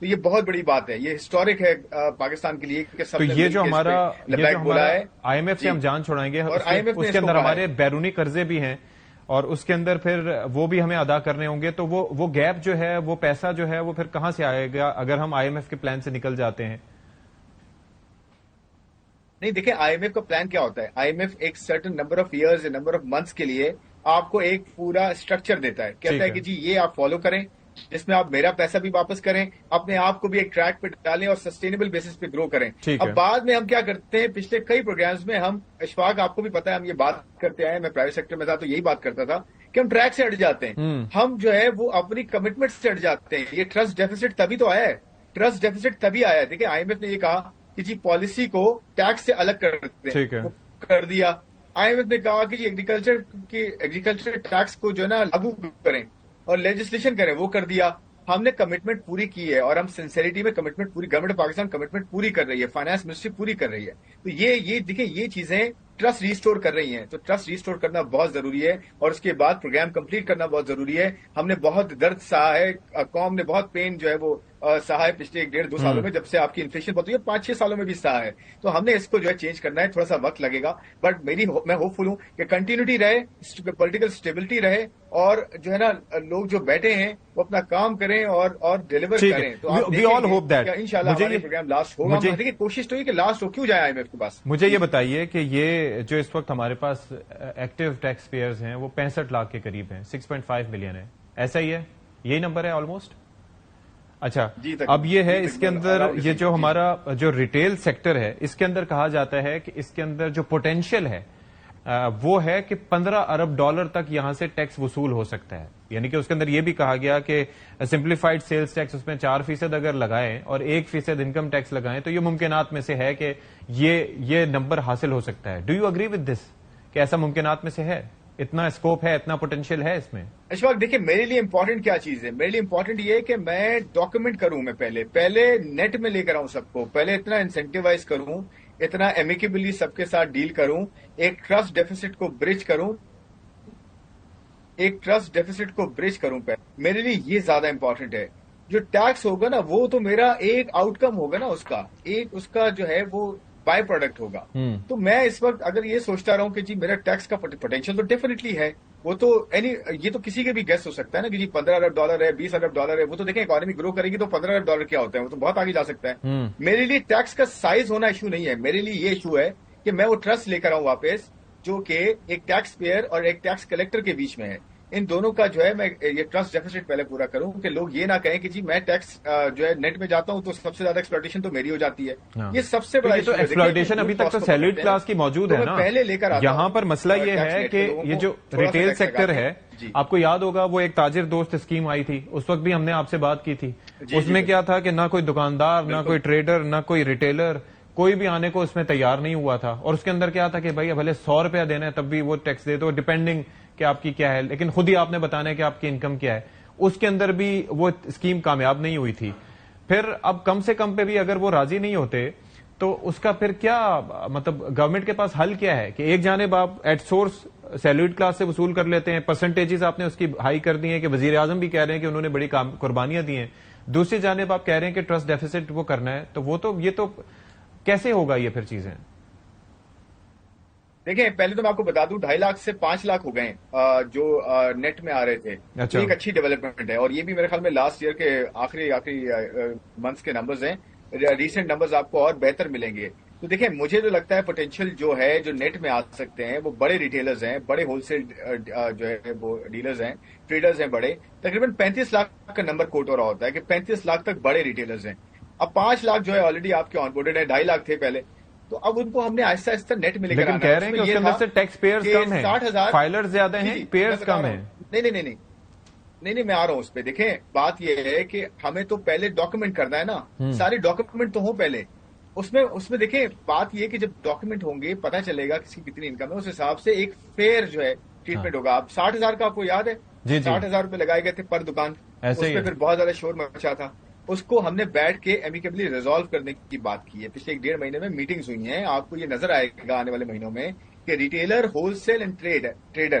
تو یہ بہت بڑی بات ہے, یہ ہسٹورک ہے پاکستان کے لیے کہ سب تو نے یہ جو ہمارا بولا ہے آئی ایم ایف سے ہم جان چھڑائیں گے, اور اس کے اندر ہمارے بیرونی قرضے بھی ہیں اور اس کے اندر پھر وہ بھی ہمیں ادا کرنے ہوں گے, تو وہ گیپ جو ہے, وہ پیسہ جو ہے, وہ پھر کہاں سے آئے گا اگر ہم آئی ایم ایف کے پلان سے نکل جاتے ہیں؟ نہیں دیکھیں, آئی ایم ایف کا پلان کیا ہوتا ہے, آئی ایم ایف ایک certain number of years, number of months کے لیے آپ کو ایک پورا اسٹرکچر دیتا ہے, کہتا ہے کہ جی یہ آپ فالو کریں, جس میں آپ میرا پیسہ بھی واپس کریں, اپنے آپ کو بھی ایک ٹریک پہ ڈالیں اور سسٹینیبل بیسس پہ گرو کریں. اب بعد میں ہم کیا کرتے ہیں, پچھلے کئی پروگرامز میں ہم, اشفاق آپ کو بھی پتا ہے, ہم یہ بات کرتے آئے, میں پرائیویٹ سیکٹر میں تھا تو یہی بات کرتا تھا کہ ہم ٹریک سے ہٹ جاتے ہیں, ہم جو ہے وہ اپنی کمٹمنٹ سے ہٹ جاتے ہیں. یہ ٹرسٹ ڈیفیسٹ تبھی تو آیا ہے, ٹرسٹ ڈیفیسٹ تبھی آیا ہے. دیکھیں آئی ایم ایف نے یہ کہا کہ جی پالیسی کو ٹیکس سے الگ کر دیا. آئی ایم ایف نے کہا کہ جی ایگریکلچر ٹیکس کو جو ہے نا لاگو کریں اور لیجسلیشن کریں, وہ کر دیا. ہم نے کمٹمنٹ پوری کی ہے اور ہم سنسیریٹی میں کمٹمنٹ پوری, گورنمنٹ پاکستان کمٹمنٹ پوری کر رہی ہے, فائنانس منسٹری پوری کر رہی ہے. تو یہ دیکھیں یہ چیزیں ٹرسٹ ریسٹور کر رہی ہیں, تو ٹرسٹ ریسٹور کرنا بہت ضروری ہے اور اس کے بعد پروگرام کمپلیٹ کرنا بہت ضروری ہے. ہم نے بہت درد سہا ہے, قوم نے بہت پین جو ہے وہ سہا ہے پچھلے 1.5-2 سالوں میں, جب سے آپ کی انفلیشن بہت ہوئی ہے, 5-6 سالوں میں بھی سہا ہے. تو ہم نے اس کو جو ہے چینج کرنا ہے, تھوڑا سا وقت لگے گا, بٹ میں ہوپ فل ہوں کہ کنٹینیوٹی رہے, پولیٹیکل اسٹیبلٹی رہے, اور جو ہے نا لوگ جو بیٹھے ہیں وہ اپنا کام کریں اور ڈیلیور کریں. تو ان شاء اللہ ہمارا پروگرام لاسٹ ہوگا. دیکھیے کوشش تو یہ کہ لاسٹ ہو, کیوں جائے آئی ایم ایف کے پاس. مجھے یہ بتائیے کہ یہ جو اس وقت ہمارے پاس ایکٹیو ٹیکس پیئرز ہیں وہ 65 لاکھ کے قریب ہیں, 6.5 ملین ہے, ایسا ہی ہے, یہی نمبر ہے آلموسٹ. اچھا, اب یہ ہے اس کے اندر یہ جو ہمارا جو ریٹیل سیکٹر ہے, اس کے اندر کہا جاتا ہے کہ اس کے اندر جو پوٹینشیل ہے وہ ہے کہ $15 ارب تک یہاں سے ٹیکس وصول ہو سکتا ہے. یعنی کہ اس کے اندر یہ بھی کہا گیا کہ سمپلیفائڈ سیلز ٹیکس اس میں 4% اگر لگائیں اور 1% انکم ٹیکس لگائیں تو یہ ممکنات میں سے ہے کہ یہ نمبر حاصل ہو سکتا ہے. Do you agree with this کہ ایسا ممکنات میں سے ہے, اتنا اسکوپ ہے, اتنا پوٹینشیل ہے اس میں؟ اشفاق دیکھیں, میرے لیے امپورٹنٹ کیا چیز ہے, میرے لیے امپورٹنٹ یہ ہے کہ میں ڈاکومنٹ کروں, میں پہلے نیٹ میں لے کر آؤں سب کو, پہلے اتنا انسینٹیوائز کروں, اتنا ایمیکیبلی سب کے ساتھ ڈیل کروں, ایک ٹرسٹ ڈیفیسٹ کو برج کروں, میرے لیے یہ زیادہ امپورٹنٹ ہے. جو ٹیکس ہوگا نا وہ تو میرا ایک آؤٹ کم ہوگا نا, اس کا جو ہے وہ بائی پروڈکٹ ہوگا. تو میں اس وقت اگر یہ سوچتا رہوں کہ جی میرا ٹیکس کا پوٹینشیل تو ڈیفینیٹلی ہے, وہ تو یہ تو کسی کے بھی گیس ہو سکتا ہے نا کہ جی $15 ارب ہے, $20 ارب ہے, وہ تو دیکھیں اکانومی گرو کرے گی تو $15 ارب کیا ہوتا ہے, وہ تو بہت آگے جا سکتا ہے. میرے لیے ٹیکس کا سائز ہونا ایشو نہیں ہے, میرے لیے یہ ایشو ہے کہ میں وہ ٹرسٹ لے کر آؤں واپس, جو کہ ایک ٹیکس پیئر اور ایک ٹیکس کلیکٹر کے بیچ میں ہے. ان دونوں کا جو ہے میں یہ ٹرسٹ ڈیفیسٹ پہلے پورا کروں کہ لوگ یہ نہ کہیں کہ جی میں ٹیکس جو ہے نیٹ میں جاتا ہوں تو سب سے زیادہ ایکسپلوٹیشن تو میری ہو جاتی ہے. یہ سب سے بڑا تو ایکسپلوٹیشن ابھی تک تو سیلریڈ کلاس کی موجود ہے نا, پہلے لے کر یہاں پر مسئلہ یہ ہے کہ یہ جو ریٹیل سیکٹر ہے, آپ کو یاد ہوگا وہ ایک تاجر دوست اسکیم آئی تھی, اس وقت بھی ہم نے آپ سے بات کی تھی. اس میں کیا تھا کہ نہ کوئی دکاندار, نہ کوئی ٹریڈر, نہ کوئی ریٹیلر, کوئی بھی آنے کو اس میں تیار نہیں ہوا تھا. اور اس کے اندر کیا تھا کہ بھائی بھلے $100 دینا ہے تب بھی وہ ٹیکس دے دو, ڈیپینڈنگ کہ آپ کی کیا ہے, لیکن خود ہی آپ نے بتانا ہے کہ آپ کی انکم کیا ہے. اس کے اندر بھی وہ اسکیم کامیاب نہیں ہوئی تھی. پھر اب کم سے کم پہ بھی اگر وہ راضی نہیں ہوتے تو اس کا پھر کیا مطلب گورنمنٹ کے پاس حل کیا ہے کہ ایک جانب آپ ایٹ سورس سیلریڈ کلاس سے وصول کر لیتے ہیں, پرسنٹیجز آپ نے اس کی ہائی کر دی ہیں کہ وزیر اعظم بھی کہہ رہے ہیں کہ انہوں نے بڑی قربانیاں دی ہیں, دوسری جانب آپ کہہ رہے ہیں کہ ٹرسٹ ڈیفیسٹ وہ کرنا ہے, تو وہ تو یہ تو کیسے ہوگا یہ پھر چیزیں؟ دیکھیں پہلے تو میں آپ کو بتا دوں 2.5 لاکھ سے 5 لاکھ ہو گئے جو نیٹ میں آ رہے تھے. اچھا. ایک اچھی ڈیولپمنٹ ہے, اور یہ بھی میرے خیال میں لاسٹ ایئر کے آخری منتھس کے نمبرز ہیں, ریسنٹ نمبرز آپ کو اور بہتر ملیں گے. تو دیکھیں مجھے جو لگتا ہے پوٹینشیل جو ہے جو نیٹ میں آ سکتے ہیں وہ بڑے ریٹیلرز ہیں, بڑے ہول سیل جو ہے وہ ڈیلرز ہیں, ٹریڈرز ہیں بڑے. تقریباً 35 لاکھ کا نمبر کوٹ ہو رہا ہوتا ہے کہ 35 لاکھ تک بڑے ریٹیلرز ہیں. اب 5 لاکھ جو ہے آلریڈی آپ کے آن بورڈڈ ہیں, 2.5 لاکھ تھے پہلے, تو اب ان کو ہم نے آہستہ آہستہ نیٹ میں لے کر آنا. کہہ رہے ہیں کہ اس کے اندر سے ٹیکس پیئرز کم ہیں, 60,000 فائلر زیادہ ہیں, پیئرز کم ہیں. نہیں میں آ رہا ہوں اس پہ. دیکھیں بات یہ ہے کہ ہمیں تو پہلے ڈاکومنٹ کرنا ہے نا, سارے ڈاکومنٹ تو ہوں پہلے. اس میں دیکھیں بات یہ کہ جب ڈاکومنٹ ہوں گے پتا چلے گا کسی کی کتنی انکم ہے, اس حساب سے ایک فیئر جو ہے ٹریٹمنٹ ہوگا. اب 60,000 کا آپ کو یاد ہے, 60,000 روپے لگائے گئے تھے پر دکان, اس پہ پھر بہت زیادہ شور مچا تھا. اس کو ہم نے بیٹھ کے ایمیکیبلی ریزالو کرنے کی بات کی ہے. پچھلے 1.5 مہینے میں میٹنگز ہوئی ہیں, آپ کو یہ نظر آئے گا آنے والے مہینوں میں کہ retailer, wholesale and trader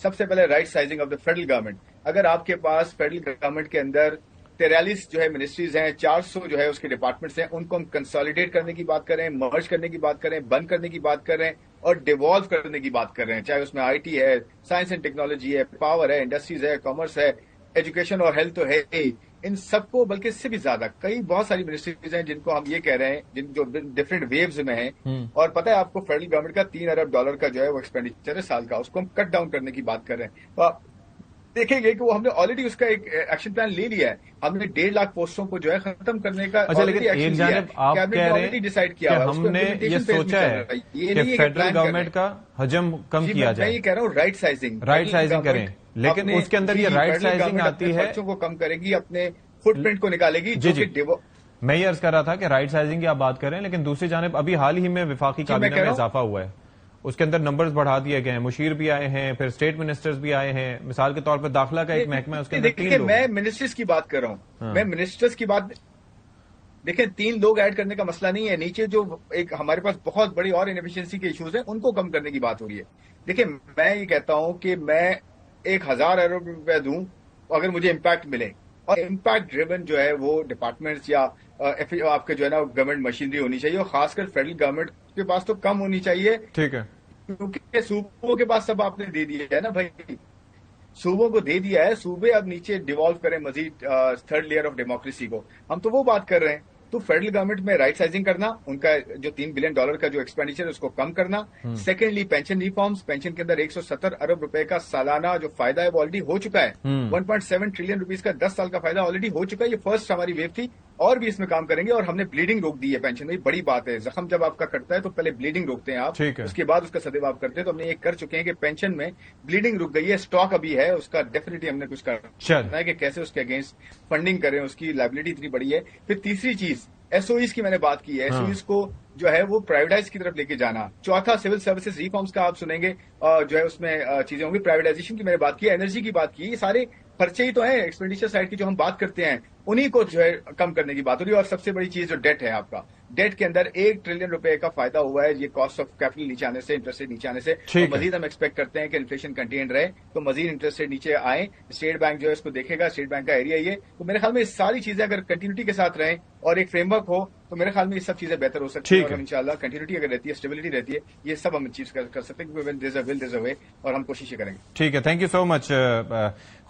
سب سے پہلے right sizing of the federal government. اگر آپ کے پاس فیڈرل گورنمنٹ کے اندر 43 جو ہے منسٹریز ہیں, 400 جو ہے اس کے ڈپارٹمنٹس ہیں, ان کو ہم کنسالیڈیٹ کرنے کی بات کریں, مرج کرنے کی بات کریں, بند کرنے کی بات کریں اور ڈیوالو کرنے کی بات کر رہے ہیں, چاہے اس میں آئی ٹی ہے, سائنس اینڈ ٹیکنالوجی ہے, پاور ہے, انڈسٹریز ہے, کامرس ہے, ایجوکیشن اور ہیلتھ تو ہے ہی, ان سب کو بلکہ اس سے بھی زیادہ بہت ساری منسٹریز ہیں جن کو ہم یہ کہہ رہے ہیں جو ڈفرینٹ ویوز میں ہیں. اور پتہ ہے آپ کو فیڈرل گورنمنٹ کا $3 ارب کا جو ہے وہ ایکسپینڈیچر ہے سال کا, اس کو ہم کٹ ڈاؤن کرنے کی بات کر رہے ہیں. تو آپ دیکھیں گے کہ وہ ہم نے آلریڈی اس کا ایک ایکشن پلان لے لیا ہے. ہم نے 1.5 لاکھ پوسٹوں کو جو ہے ختم کرنے کا لیکن ایک جانب آپ کہہ رہے ہیں کہ ہم نے یہ سوچا ہے کہ فیڈرل گورنمنٹ کا حجم کم کیا جائے. میں یہ کہہ رہا ہوں رائٹ سائزنگ کریں, لیکن اس کے اندر یہ رائٹ سائزنگ آتی ہے, خرچوں کو کم کرے گی, اپنے فٹ پرنٹ کو نکالے گی. میں یہ عرض کر رہا تھا کہ رائٹ سائزنگ کی آپ بات کریں, لیکن دوسری جانب ابھی حال ہی میں وفاقی کابینہ میں اضافہ ہوا ہے, اس کے اندر نمبرز بڑھا دیے گئے ہیں, مشیر بھی آئے ہیں, پھر اسٹیٹ منسٹرز بھی آئے ہیں. مثال کے طور پر داخلہ کا ایک محکمہ ہے, اس کے اندر 3 لوگ. میں منسٹرز کی بات کر رہا ہوں, میں منسٹرز کی بات دیکھیں, 3 لوگ ایڈ کرنے کا مسئلہ نہیں ہے. نیچے جو ایک ہمارے پاس بہت بڑی اور انیفیشنسی کے ایشوز ہیں ان کو کم کرنے کی بات ہو رہی ہے. دیکھیں میں یہ کہتا ہوں کہ میں 1000 ارب روپے دوں اگر مجھے امپیکٹ ملے, اور امپیکٹ ڈریون جو ہے وہ ڈپارٹمنٹس یا آپ کے جو ہے نا گورنمنٹ مشینری ہونی چاہیے, اور خاص کر فیڈرل گورنمنٹ کے پاس تو کم ہونی چاہیے. ٹھیک ہے, کیونکہ صوبوں کے پاس سب آپ نے دے دیا ہے نا بھائی, صوبوں کو دے دیا ہے, صوبے اب نیچے ڈیوالو کریں مزید 3rd لیئر آف ڈیموکریسی کو. ہم تو وہ بات کر رہے ہیں. تو فیڈرل گورنمنٹ میں رائٹ سائزنگ کرنا, ان کا جو $3 بلین کا جو ایکسپینڈیچر ہے اس کو کم کرنا. سیکنڈلی پینشن ریفارمز, پینشن کے اندر 170 ارب روپے کا سالانہ جو فائدہ ہے وہ آلریڈی ہو چکا ہے. 1.7 ٹریلین روپیز کا 10 سال کا فائدہ آلریڈی ہو چکا ہے. یہ فرسٹ ہماری ویو تھی, اور بھی اس میں کام کریں گے. اور ہم نے بلیڈنگ روک دی ہے پینشن میں, بڑی بات ہے. زخم جب آپ کا کٹتا ہے تو پہلے بلیڈنگ روکتے ہیں آپ, اس کے بعد اس کا سدیو آپ کرتے ہیں. تو ہم نے یہ کر چکے ہیں کہ پینشن میں بلیڈنگ رک گئی ہے. اسٹاک ابھی ہے اس کا, ڈیفینیٹلی ہم نے کچھ کرنا ہے کہ کیسے اس کے اگینسٹ فنڈنگ کریں, اس کی لائبلٹی اتنی بڑی ہے. پھر تیسری چیز ایس او ایز کی میں نے بات کی ہے, ایس او ایز کو جو ہے وہ پرائیویٹائز کی طرف لے کے جانا. چوتھا سول سروسز ریفارمز کا آپ سنیں گے, جو ہے اس میں چیزیں ہوں گی. پرائیویٹائزیشن کی میں نے بات کی, انرجی کی بات کی. یہ سارے خرچے ہی تو ہیں ایکسپینڈیچر سائڈ کی جو ہم بات کرتے ہیں, انہی کو جو ہے کم کرنے کی بات ہو رہی ہے. اور سب سے بڑی چیز جو ڈیٹ ہے آپ کا, ڈیٹ کے اندر $1 ٹریلین کا فائدہ ہوا ہے یہ کاسٹ آف کیپٹل نیچے آنے سے, انٹرسٹ ریٹ نیچے آنے سے. مزید ہم ایکسپیکٹ کرتے ہیں کہ انفلیشن کنٹینڈ رہے تو مزید انٹرسٹ ریٹ نیچے آئیں. اسٹیٹ بینک جو ہے اس کو دیکھے گا, اسٹیٹ بینک کا ایریا یہ. تو میرے خیال میں یہ ساری چیزیں اگر کنٹینیوٹی کے ساتھ رہیں اور ایک فریم ورک ہو تو میرے خیال میں یہ سب چیزیں بہتر ہو سکتی ہیں. اور انشاءاللہ کنٹینیوٹی اگر رہتی ہے, اسٹیبلٹی رہتی ہے, یہ سب ہم اچیو کر سکتے ہیں, کیونکہ دیر از اے ول دیر از اے وے, اور ہم کوششیں کریں گے. ٹھیک ہے, تھینک یو سو مچ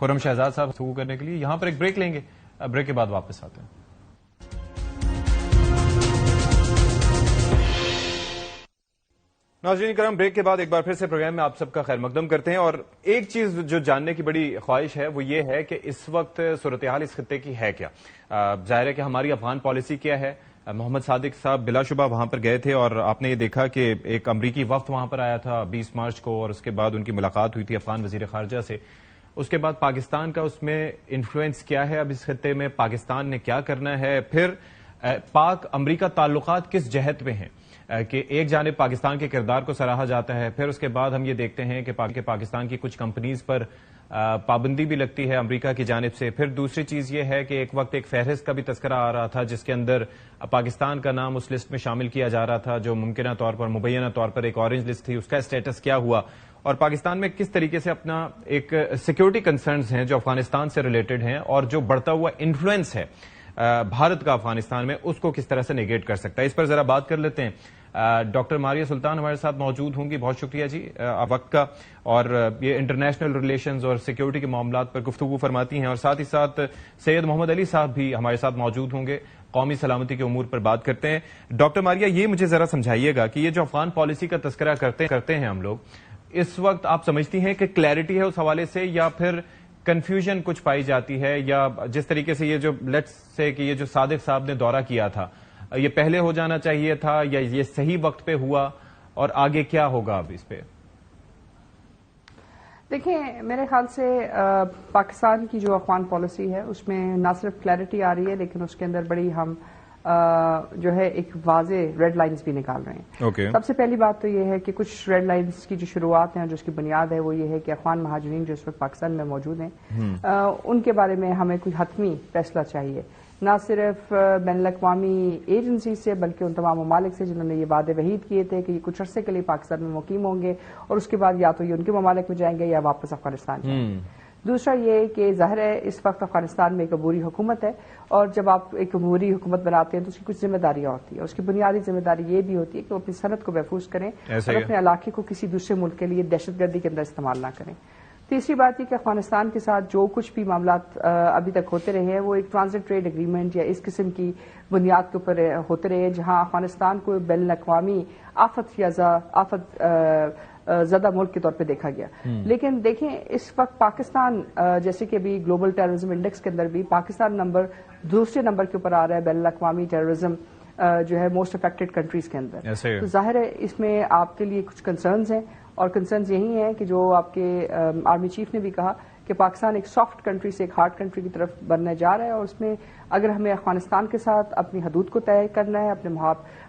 خرم شہزاد صاحب گفتگو کرنے کے لیے. یہاں پر ایک بریک لیں گے, بریک کے بعد واپس آتے ہیں. ناظرین کرام, بریک کے بعد ایک بار پھر سے پروگرام میں آپ سب کا خیر مقدم کرتے ہیں. اور ایک چیز جو جاننے کی بڑی خواہش ہے وہ یہ ہے کہ اس وقت صورتحال اس خطے کی ہے کیا. ظاہر ہے کہ ہماری افغان پالیسی کیا ہے. محمد صادق صاحب بلا شبہ وہاں پر گئے تھے, اور آپ نے یہ دیکھا کہ ایک امریکی وفد وہاں پر آیا تھا 20 مارچ کو, اور اس کے بعد ان کی ملاقات ہوئی تھی افغان وزیر خارجہ سے. اس کے بعد پاکستان کا اس میں انفلوئنس کیا ہے اب اس خطے میں, پاکستان نے کیا کرنا ہے, پھر پاک امریکہ تعلقات کس جہت میں ہیں کہ ایک جانب پاکستان کے کردار کو سراہا جاتا ہے, پھر اس کے بعد ہم یہ دیکھتے ہیں کہ پاکستان کی کچھ کمپنیز پر پابندی بھی لگتی ہے امریکہ کی جانب سے. پھر دوسری چیز یہ ہے کہ ایک وقت ایک فہرست کا بھی تذکرہ آ رہا تھا جس کے اندر پاکستان کا نام اس لسٹ میں شامل کیا جا رہا تھا, جو ممکنہ طور پر مبینہ طور پر ایک اورنج لسٹ تھی. اس کا اسٹیٹس کیا ہوا, اور پاکستان میں کس طریقے سے اپنا ایک سیکیورٹی کنسرنز ہیں جو افغانستان سے ریلیٹڈ ہیں, اور جو بڑھتا ہوا انفلوئنس ہے بھارت کا افغانستان میں, اس کو کس طرح سے نیگیٹ کر سکتا ہے. اس پر ذرا بات کر لیتے ہیں. ڈاکٹر ماریہ سلطان ہمارے ساتھ موجود ہوں گی. بہت شکریہ جی وقت کا, اور یہ انٹرنیشنل ریلیشنز اور سیکیورٹی کے معاملات پر گفتگو فرماتی ہیں. اور ساتھ ہی ساتھ سید محمد علی صاحب بھی ہمارے ساتھ موجود ہوں گے, قومی سلامتی کے امور پر بات کرتے ہیں. ڈاکٹر ماریہ, یہ مجھے ذرا سمجھائیے گا کہ یہ جو افغان پالیسی کا تذکرہ کرتے ہیں ہم لوگ, اس وقت آپ سمجھتی ہیں کہ کلیئرٹی ہے اس حوالے سے, یا پھر کنفیوژن کچھ پائی جاتی ہے, یا جس طریقے سے یہ جو لیٹس سے کہ یہ جو صادق صاحب نے دورہ کیا تھا یہ پہلے ہو جانا چاہیے تھا, یا یہ صحیح وقت پہ ہوا, اور آگے کیا ہوگا اب اس پہ؟ دیکھیں, میرے خیال سے پاکستان کی جو افغان پالیسی ہے اس میں نہ صرف کلیئرٹی آ رہی ہے, لیکن اس کے اندر بڑی ہم جو ہے ایک واضح ریڈ لائنز بھی نکال رہے ہیں. سب سے پہلی بات تو یہ ہے کہ کچھ ریڈ لائنز کی جو شروعات ہیں, جو اس کی بنیاد ہے, وہ یہ ہے کہ افغان مہاجرین جو اس وقت پاکستان میں موجود ہیں ان کے بارے میں ہمیں کوئی حتمی فیصلہ چاہیے. نہ صرف بین الاقوامی ایجنسی سے بلکہ ان تمام ممالک سے جنہوں نے یہ وعدے وعید کیے تھے کہ یہ کچھ عرصے کے لیے پاکستان میں مقیم ہوں گے اور اس کے بعد یا تو یہ ان کے ممالک میں جائیں گے یا واپس افغانستان جائیں گے. دوسرا یہ کہ ظاہر ہے اس وقت افغانستان میں ایک عبوری حکومت ہے اور جب آپ ایک عبوری حکومت بناتے ہیں تو اس کی کچھ ذمہ داریاں ہوتی ہیں. اس کی بنیادی ذمہ داری یہ بھی ہوتی ہے کہ وہ اپنی صنعت کو محفوظ کریں اور اپنے علاقے کو کسی دوسرے ملک کے لیے دہشت گردی کے اندر استعمال نہ کریں. تیسری بات یہ کہ افغانستان کے ساتھ جو کچھ بھی معاملات ابھی تک ہوتے رہے ہیں وہ ایک ٹرانزٹ ٹریڈ ایگریمنٹ یا اس قسم کی بنیاد کے اوپر ہوتے رہے جہاں افغانستان کو بین الاقوامی آفت زدہ ملک کے طور پہ دیکھا گیا. لیکن دیکھیں اس وقت پاکستان جیسے کہ ابھی گلوبل ٹیررزم انڈیکس کے اندر بھی پاکستان دوسرے نمبر کے اوپر آ رہا ہے بین الاقوامی ٹیررزم جو ہے موسٹ افیکٹڈ کنٹریز کے اندر. تو ظاہر ہے اس میں آپ کے لیے کچھ کنسرنز ہیں اور کنسرنز یہی ہیں کہ جو آپ کے آرمی چیف نے بھی کہا کہ پاکستان ایک سافٹ کنٹری سے ایک ہارڈ کنٹری کی طرف بننے جا رہا ہے اور اس میں اگر ہمیں افغانستان کے ساتھ اپنی حدود کو طے کرنا ہے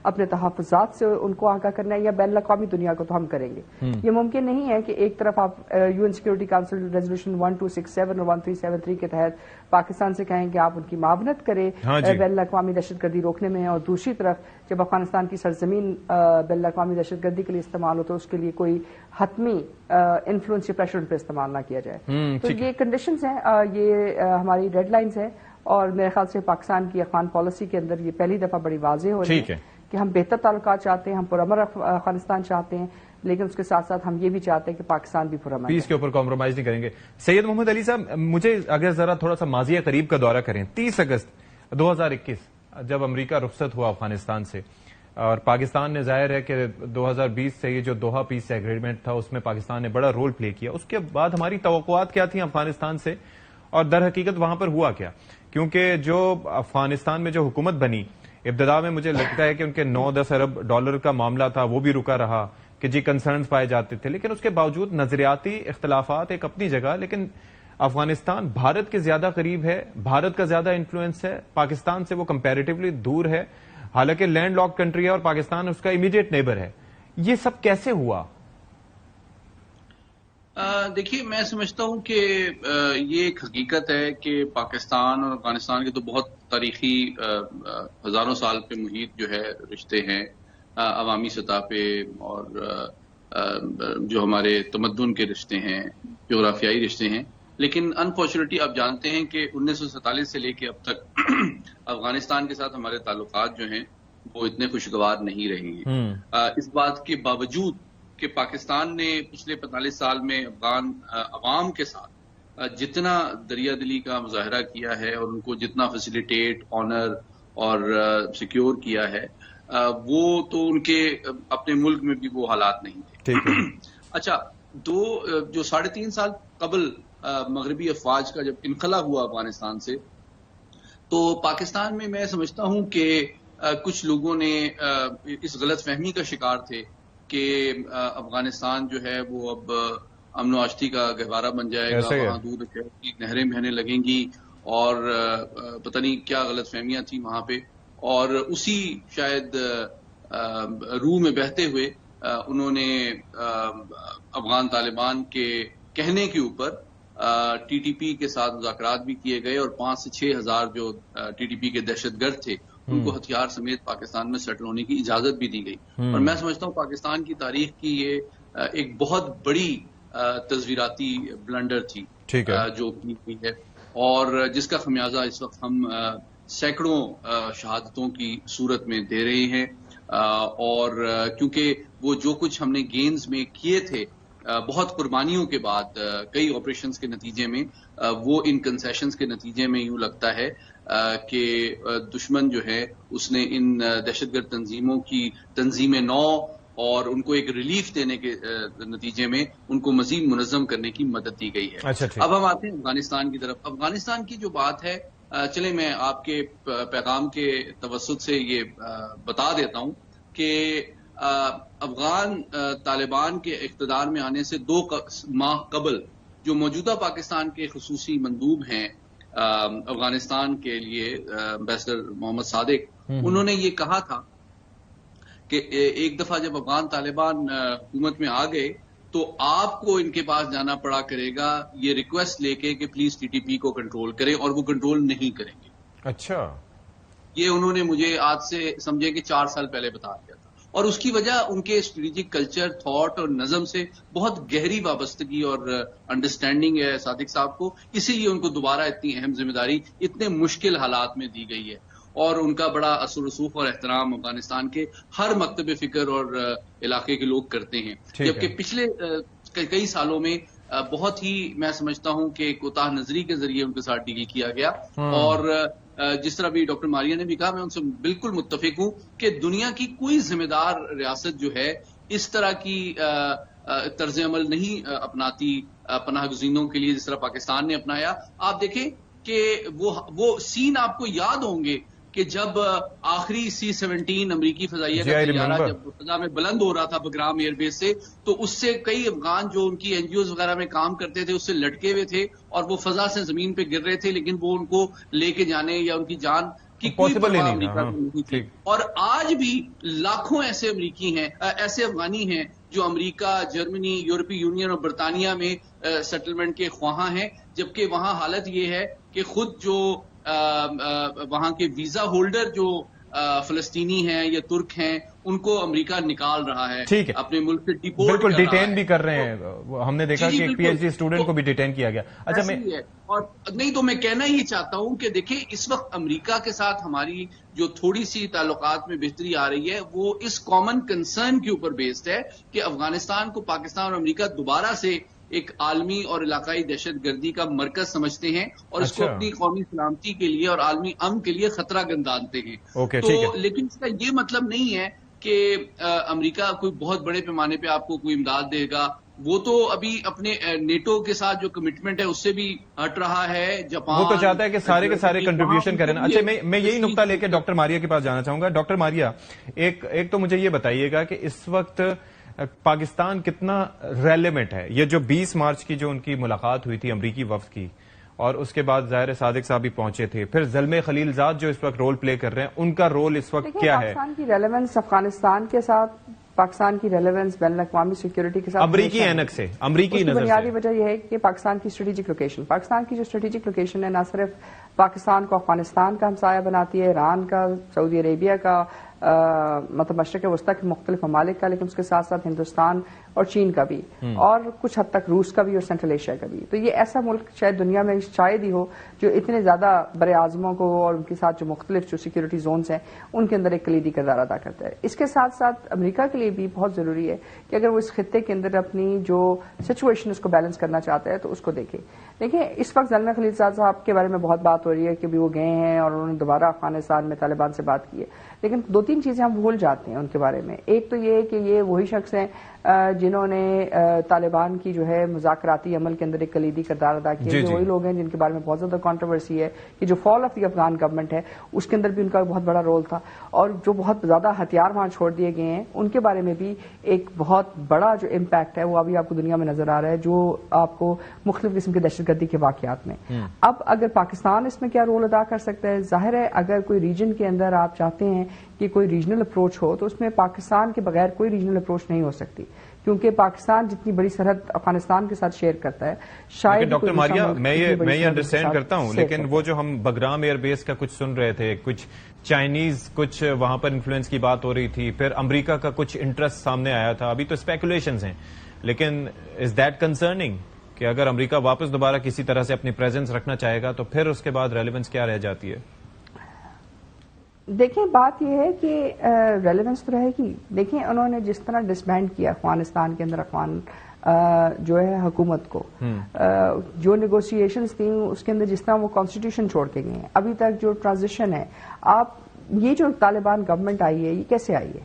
اپنے تحفظات سے ان کو آگاہ کرنا ہے یا بین الاقوامی دنیا کو تو ہم کریں گے. یہ ممکن نہیں ہے کہ ایک طرف آپ U N security council resolution 1267 اور 1373 کے تحت پاکستان سے کہیں کہ آپ ان کی معاونت کریں بین الاقوامی دہشت گردی روکنے میں اور دوسری طرف جب افغانستان کی سرزمین بین الاقوامی دہشت گردی کے لیے استعمال ہو تو اس کے لیے کوئی حتمی انفلوئنس یا پریشر ان پہ استعمال نہ کیا جائے. تو یہ کنڈیشنز ہیں, یہ ہماری ڈیڈ لائنز ہیں اور میرے خیال سے پاکستان کی افغان پالیسی کے اندر یہ پہلی دفعہ بڑی واضح ہو رہی ہے کہ ہم بہتر تعلقات چاہتے ہیں, ہم پرامن افغانستان چاہتے ہیں, لیکن اس کے ساتھ ساتھ ہم یہ بھی چاہتے ہیں کہ پاکستان بھی پرامن پیس کے اوپر کمپرومائز نہیں کریں گے. سید محمد علی صاحب, مجھے اگر ذرا تھوڑا سا ماضی قریب کا دورہ کریں, 30 اگست 2021 جب امریکہ رخصت ہوا افغانستان سے اور پاکستان نے ظاہر ہے کہ 2020 سے یہ جو دوحہ پیس ایگریمنٹ تھا اس میں پاکستان نے بڑا رول پلے کیا. اس کے بعد ہماری توقعات کیا تھیں افغانستان سے اور در حقیقت وہاں پر ہوا کیا؟ کیونکہ جو افغانستان میں جو حکومت بنی ابتدا میں مجھے لگتا ہے کہ ان کے 9-10 ارب ڈالر کا معاملہ تھا وہ بھی رکا رہا کہ جی کنسرنز پائے جاتے تھے, لیکن اس کے باوجود نظریاتی اختلافات ایک اپنی جگہ, لیکن افغانستان بھارت کے زیادہ قریب ہے, بھارت کا زیادہ انفلوئنس ہے, پاکستان سے وہ کمپیریٹیولی دور ہے, حالانکہ لینڈ لاک کنٹری ہے اور پاکستان اس کا امیڈیٹ نیبر ہے. یہ سب کیسے ہوا؟ دیکھیے, میں سمجھتا ہوں کہ یہ ایک حقیقت ہے کہ پاکستان اور افغانستان کے تو بہت تاریخی ہزاروں سال پہ محیط جو ہے رشتے ہیں عوامی سطح پہ, اور جو ہمارے تمدن کے رشتے ہیں, جغرافیائی رشتے ہیں. لیکن انفارچونیٹلی آپ جانتے ہیں کہ 1947 سے لے کے اب تک افغانستان کے ساتھ ہمارے تعلقات جو ہیں وہ اتنے خوشگوار نہیں رہے ہیں. اس بات کے باوجود کہ پاکستان نے پچھلے 45 سال میں افغان عوام کے ساتھ جتنا دریا دلی کا مظاہرہ کیا ہے اور ان کو جتنا فیسیلیٹیٹ, آنر اور سیکیور کیا ہے, وہ تو ان کے اپنے ملک میں بھی وہ حالات نہیں تھے. اچھا, جو 3.5 سال قبل مغربی افواج کا جب انخلا ہوا افغانستان سے, تو پاکستان میں سمجھتا ہوں کہ کچھ لوگوں نے اس غلط فہمی کا شکار تھے کہ افغانستان جو ہے وہ اب امن و آشتی کا گہوارہ بن جائے گا, وہاں دودھ کی نہریں بہنے لگیں گی اور پتہ نہیں کیا غلط فہمیاں تھیں وہاں پہ. اور اسی شاید روح میں بہتے ہوئے انہوں نے افغان طالبان کے کہنے کے اوپر ٹی ٹی پی کے ساتھ مذاکرات بھی کیے گئے اور 5 سے 6 ہزار جو ٹی ٹی پی کے دہشت گرد تھے ان کو ہتھیار سمیت پاکستان میں سیٹل ہونے کی اجازت بھی دی گئی. اور میں سمجھتا ہوں پاکستان کی تاریخ کی یہ ایک بہت بڑی تصویراتی بلنڈر تھی جو کی ہوئی ہے, اور جس کا خمیازہ اس وقت ہم سینکڑوں شہادتوں کی صورت میں دے رہے ہیں. اور کیونکہ وہ جو کچھ ہم نے گینز میں کیے تھے بہت قربانیوں کے بعد کئی آپریشنز کے نتیجے میں, وہ ان کنسیشنز کے نتیجے میں یوں لگتا ہے کہ دشمن جو ہے اس نے ان دہشت گرد تنظیموں کی تنظیم نو اور ان کو ایک ریلیف دینے کے نتیجے میں ان کو مزید منظم کرنے کی مدد دی گئی ہے. اب ہم آتے ہیں افغانستان کی طرف. افغانستان کی جو بات ہے, چلیں میں آپ کے پیغام کے توسط سے یہ بتا دیتا ہوں کہ افغان طالبان کے اقتدار میں آنے سے 2 ماہ قبل جو موجودہ پاکستان کے خصوصی مندوب ہیں افغانستان کے لیے, امبیسڈر محمد صادق, انہوں نے یہ کہا تھا کہ ایک دفعہ جب افغان طالبان حکومت میں آ گئے تو آپ کو ان کے پاس جانا پڑا کرے گا یہ ریکویسٹ لے کے کہ پلیز ٹی ٹی پی کو کنٹرول کریں, اور وہ کنٹرول نہیں کریں گے. اچھا، یہ انہوں نے مجھے آج سے سمجھے کہ 4 سال پہلے بتا دیا تھا، اور اس کی وجہ ان کے اسٹریٹجک کلچر، تھاٹ اور نظم سے بہت گہری وابستگی اور انڈرسٹینڈنگ ہے صادق صاحب کو، اسی لیے ان کو دوبارہ اتنی اہم ذمہ داری اتنے مشکل حالات میں دی گئی ہے، اور ان کا بڑا اثر و رسوخ اور احترام افغانستان کے ہر مکتب فکر اور علاقے کے لوگ کرتے ہیں، جبکہ پچھلے کئی سالوں میں بہت ہی میں سمجھتا ہوں کہ کوتاہ نظری کے ذریعے ان کے ساتھ ڈیل کیا گیا، اور جس طرح بھی ڈاکٹر ماریا نے بھی کہا، میں ان سے بالکل متفق ہوں کہ دنیا کی کوئی ذمہ دار ریاست جو ہے اس طرح کی طرز عمل نہیں اپناتی پناہ گزینوں کے لیے جس طرح پاکستان نے اپنایا۔ آپ دیکھیں کہ وہ سین آپ کو یاد ہوں گے کہ جب آخری C-17 امریکی فضائیہ کا طیارہ جب فضا میں بلند ہو رہا تھا بگرام ایئر بیس سے، تو اس سے کئی افغان جو ان کی NGOs وغیرہ میں کام کرتے تھے اس سے لٹکے ہوئے تھے، اور وہ فضا سے زمین پہ گر رہے تھے، لیکن وہ ان کو لے کے جانے یا ان کی جان کی کوئی پرواہ امریکہ کو نہیں تھی۔ اور آج بھی لاکھوں ایسے امریکی ہیں، ایسے افغانی ہیں جو امریکہ، جرمنی، یورپی یونین اور برطانیہ میں سیٹلمنٹ کے خواہاں ہیں، جبکہ وہاں حالت یہ ہے کہ خود جو وہاں کے ویزا ہولڈر جو فلسطینی ہیں یا ترک ہیں ان کو امریکہ نکال رہا ہے، اپنے ملک سے ڈیپورٹ، بالکل ڈیٹین بھی کر رہے ہیں۔ ہم نے دیکھا کہ ایک PhD اسٹوڈنٹ کو بھی ڈیٹین کیا گیا۔ اچھا، اور نہیں تو میں کہنا ہی چاہتا ہوں کہ دیکھیں اس وقت امریکہ کے ساتھ ہماری جو تھوڑی سی تعلقات میں بہتری آ رہی ہے وہ اس کامن کنسرن کے اوپر بیسڈ ہے کہ افغانستان کو پاکستان اور امریکہ دوبارہ سے ایک عالمی اور علاقائی دہشت گردی کا مرکز سمجھتے ہیں، اور اس کو اپنی قومی سلامتی کے لیے اور عالمی امن کے لیے خطرہ گندانتے ہیں۔ تو لیکن اس کا یہ مطلب نہیں ہے کہ امریکہ کوئی بہت بڑے پیمانے پہ آپ کو کوئی امداد دے گا، وہ تو ابھی اپنے نیٹو کے ساتھ جو کمٹمنٹ ہے اس سے بھی ہٹ رہا ہے۔ جاپان وہ تو چاہتا ہے کہ سارے کے سارے کنٹریبیوشن کریں۔ اچھا، میں یہی نقطہ لے کے ڈاکٹر ماریا کے پاس جانا چاہوں گا۔ ڈاکٹر ماریا، ایک تو مجھے یہ بتائیے گا کہ اس وقت پاکستان کتنا ریلیونٹ ہے؟ یہ جو 20 مارچ کی جو ان کی ملاقات ہوئی تھی امریکی وفد کی، اور اس کے بعد ظاہر صادق صاحب بھی پہنچے تھے، پھر زلمے خلیل زاد جو اس وقت رول پلے کر رہے ہیں، ان کا رول اس وقت کیا ہے؟ پاکستان کی ریلیونس افغانستان کے ساتھ، پاکستان کی ریلیونس بین الاقوامی سیکورٹی کے ساتھ امریکی اینک سے، امریکی نظر سے بنیادی وجہ یہ ہے کہ پاکستان کی اسٹریٹجک لوکیشن، پاکستان کی جو اسٹریٹجک لوکیشن ہے نہ صرف پاکستان کو افغانستان کا ہمسایہ بناتی ہے، ایران کا، سعودی عربیہ کا، مطلب مشرق وسطی کے مختلف ممالک کا، لیکن اس کے ساتھ ساتھ ہندوستان اور چین کا بھی، اور کچھ حد تک روس کا بھی اور سینٹرل ایشیا کا بھی۔ تو یہ ایسا ملک شاید دنیا میں شاید ہی ہو جو اتنے زیادہ بر اعظموں کو اور ان کے ساتھ جو مختلف جو سیکورٹی زونز ہیں ان کے اندر ایک کلیدی کردار ادا کرتا ہے۔ اس کے ساتھ ساتھ امریکہ کے لیے بھی بہت ضروری ہے کہ اگر وہ اس خطے کے اندر اپنی جو سچویشن اس کو بیلنس کرنا چاہتا ہے تو اس کو دیکھیں۔ اس وقت زلمے خلیل زاد صاحب کے بارے میں بہت بات ہو رہی ہے کہ بھی وہ گئے ہیں اور انہوں نے دوبارہ افغانستان میں طالبان سے بات کی ہے، لیکن 2-3 چیزیں ہم بھول جاتے ہیں ان کے بارے میں۔ ایک تو یہ کہ یہ وہی شخص ہیں جنہوں نے طالبان کی جو ہے مذاکراتی عمل کے اندر ایک کلیدی کردار ادا کیا، جو وہی لوگ ہیں جن کے بارے میں بہت زیادہ کنٹروورسی ہے کہ جو فال آف دی افغان گورنمنٹ ہے اس کے اندر بھی ان کا بہت بڑا رول تھا، اور جو بہت زیادہ ہتھیار وہاں چھوڑ دیے گئے ہیں ان کے بارے میں بھی ایک بہت بڑا جو امپیکٹ ہے وہ ابھی آپ کو دنیا میں نظر آ رہا ہے، جو آپ کو مختلف قسم کے دہشت گردی کے واقعات میں۔ اب اگر پاکستان اس میں کیا رول ادا کر سکتا ہے؟ ظاہر ہے اگر کوئی ریجن کے اندر آپ چاہتے ہیں کہ کوئی ریجنل اپروچ ہو تو اس میں پاکستان کے بغیر کوئی ریجنل اپروچ نہیں ہو سکتی، کیونکہ پاکستان جتنی بڑی سرحد افغانستان کے ساتھ شیئر کرتا ہے شاید۔ ڈاکٹر ماریا، میں یہ انڈرسٹینڈ کرتا ہوں، لیکن وہ جو ہم بگرام ایئر بیس کا کچھ سن رہے تھے، کچھ چائنیز کچھ وہاں پر انفلوئنس کی بات ہو رہی تھی، پھر امریکہ کا کچھ انٹرسٹ سامنے آیا تھا، ابھی تو اسپیکولیشنز ہیں، لیکن از دیٹ کنسرننگ کہ اگر امریکہ واپس دوبارہ کسی طرح سے اپنی پریزنس رکھنا چاہے گا تو پھر اس کے بعد ریلیونس کیا رہ جاتی ہے؟ دیکھیں بات یہ ہے کہ ریلیونس تو رہے گی۔ دیکھیں انہوں نے جس طرح ڈسبینڈ کیا افغانستان کے اندر جو ہے حکومت کو، جو نیگوسیشنز تھیں اس کے اندر جس طرح وہ کانسٹیٹیوشن چھوڑ کے گئے ہیں، ابھی تک جو ٹرانزیشن ہے، آپ یہ جو طالبان گورنمنٹ آئی ہے یہ کیسے آئی ہے؟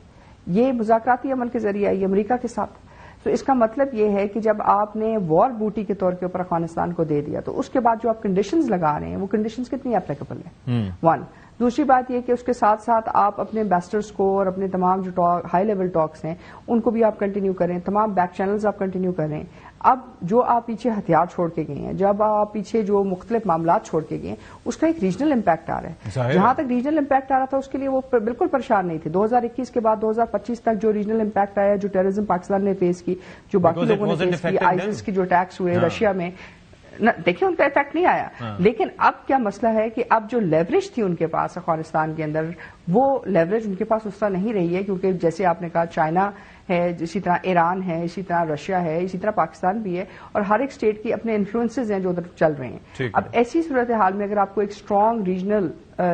یہ مذاکراتی عمل کے ذریعے آئی ہے امریکہ کے ساتھ۔ تو اس کا مطلب یہ ہے کہ جب آپ نے وار بوٹی کے طور کے اوپر افغانستان کو دے دیا تو اس کے بعد جو آپ کنڈیشنز لگا رہے ہیں وہ کنڈیشنز کتنی اپلیکیبل ہیں؟ 1۔ دوسری بات یہ کہ اس کے ساتھ ساتھ آپ اپنے ایمبیسڈرز کو اور اپنے تمام جو ہائی لیول ٹاکس ہیں ان کو بھی آپ کنٹینیو کریں، تمام بیک چینلز آپ کنٹینیو کریں۔ اب جو آپ پیچھے ہتھیار چھوڑ کے گئے ہیں، جب آپ پیچھے جو مختلف معاملات چھوڑ کے گئے ہیں، اس کا ایک ریجنل امپیکٹ آ رہا ہے۔ جہاں تک ریجنل امپیکٹ آ رہا تھا اس کے لیے وہ بالکل پریشان نہیں تھے۔ 2021 کے بعد 2025 تک جو ریجنل امپیکٹ آیا، جو ٹیررزم پاکستان نے فیس کی، جو باقی لوگوں نے فیس کی، آئیسس کے جو اٹیکس ہوئے رشیا میں، دیکھیں ان کا افیکٹ نہیں آیا، لیکن اب کیا مسئلہ ہے کہ اب جو لیوریج تھی ان کے پاس افغانستان کے اندر، وہ لیوریج ان کے پاس اس طرح نہیں رہی ہے، کیونکہ جیسے آپ نے کہا چائنا ہے، اسی طرح ایران ہے، اسی طرح رشیا ہے، اسی طرح پاکستان بھی ہے، اور ہر ایک اسٹیٹ کی اپنے انفلوئنسز ہیں جو ادھر چل رہے ہیں. اب ایسی صورتحال میں اگر آپ کو ایک اسٹرانگ ریجنل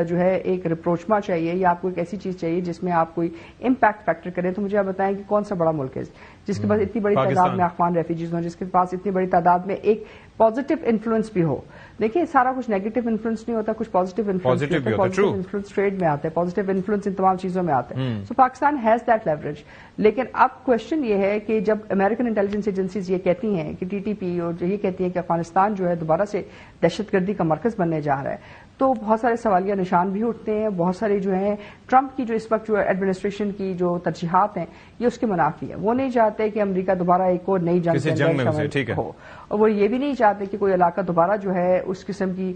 جو ہے ایک رپروچما چاہیے، یا آپ کو ایک ایسی چیز چاہیے جس میں آپ کوئی امپیکٹ فیکٹر کریں، تو مجھے آپ بتائیں کہ کون سا بڑا ملک ہے جس کے پاس اتنی بڑی تعداد میں افغان ریفیوجیز ہوں، جس کے پاس اتنی بڑی تعداد میں ایک پازیٹیو انفلوئنس بھی ہو. دیکھیے سارا کچھ نیگیٹو انفلوئنس نہیں ہوتا، کچھ پازیٹیو انفلوئنس ہوتا ہے. پازیٹیو انفلوئنس ٹریڈ میں آتا ہے، پازیٹیو انفلوئنس ان تمام چیزوں میں آتا ہے. سو پاکستان ہیز دیٹ لیوریج. لیکن اب کوشچن یہ ہے کہ جب امریکن انٹیلیجنس ایجنسیز یہ کہتی ہیں کہ ٹی ٹی پی اور یہ کہتی ہیں کہ افغانستان جو ہے دوبارہ سے دہشت گردی کا مرکز بننے جا رہا ہے، تو بہت سارے سوالیہ نشان بھی اٹھتے ہیں. بہت سارے جو ہیں ٹرمپ کی جو اس وقت جو ایڈمنسٹریشن کی جو ترجیحات ہیں یہ اس کے منافی ہے. وہ نہیں چاہتے کہ امریکہ دوبارہ ایک اور نئی جنگ شامل ہو، اور وہ یہ بھی نہیں چاہتے کہ کوئی علاقہ دوبارہ جو ہے اس قسم کی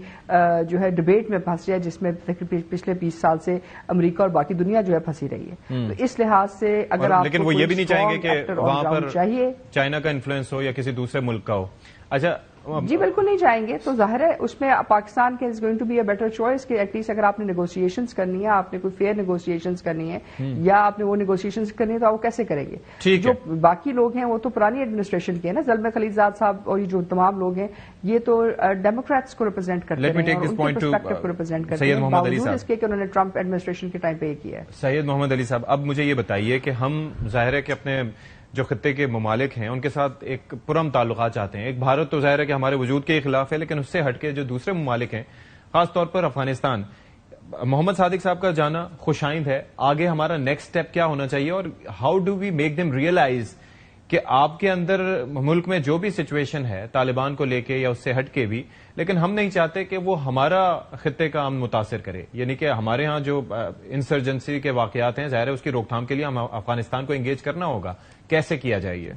جو ہے ڈبیٹ میں پھنس جائے جس میں پچھلے 20 سال سے امریکہ اور باقی دنیا جو ہے پھنسی رہی ہے. تو اس لحاظ سے اگر آپ لیکن وہ یہ بھی نہیں چاہیں گے کہ وہاں پر چائنا کا انفلوئنس ہو یا کسی دوسرے ملک کا ہو. اچھا جی بالکل نہیں چاہیں گے. تو ظاہر ہے اس میں پاکستان کے is going to be a better choice کہ ایٹ لیسٹ اگر آپ نے نیگوسیشنز کرنی ہے، آپ نے کوئی فیئر نیگوسیشنز کرنی ہے، یا آپ نے وہ نیگوسیشنز کرنی ہے، تو آپ وہ کیسے کریں گے؟ جو باقی لوگ ہیں وہ تو پرانی ایڈمنسٹریشن کے ہیں نا، زلمے خلیلزاد صاحب اور یہ جو تمام لوگ ہیں یہ تو ڈیموکریٹس کو ریپرزینٹ کرتے ہیں اور ان کے پرسپیکٹو کو ریپرزینٹ کرتے ہیں، باوجود اس کے کہ انہوں نے ٹرمپ ایڈمنسٹریشن کے ٹائم پہ یہ کیا ہے. سید محمد علی صاحب، اب مجھے یہ بتائیے کہ ہم ظاہر ہے کہ اپنے جو خطے کے ممالک ہیں ان کے ساتھ ایک پرم تعلقات چاہتے ہیں. ایک بھارت تو ظاہر ہے کہ ہمارے وجود کے خلاف ہے، لیکن اس سے ہٹ کے جو دوسرے ممالک ہیں، خاص طور پر افغانستان، محمد صادق صاحب کا جانا خوش آئند ہے. آگے ہمارا نیکسٹ اسٹیپ کیا ہونا چاہیے، اور how do we make them realise کہ آپ کے اندر ملک میں جو بھی سچویشن ہے طالبان کو لے کے یا اس سے ہٹ کے بھی، لیکن ہم نہیں چاہتے کہ وہ ہمارا خطے کا امن متاثر کرے. یعنی کہ ہمارے ہاں جو انسرجنسی کے واقعات ہیں، ظاہر ہے اس کی روک تھام کے لیے ہم افغانستان کو انگیج کرنا ہوگا. کیسے کیا جائے؟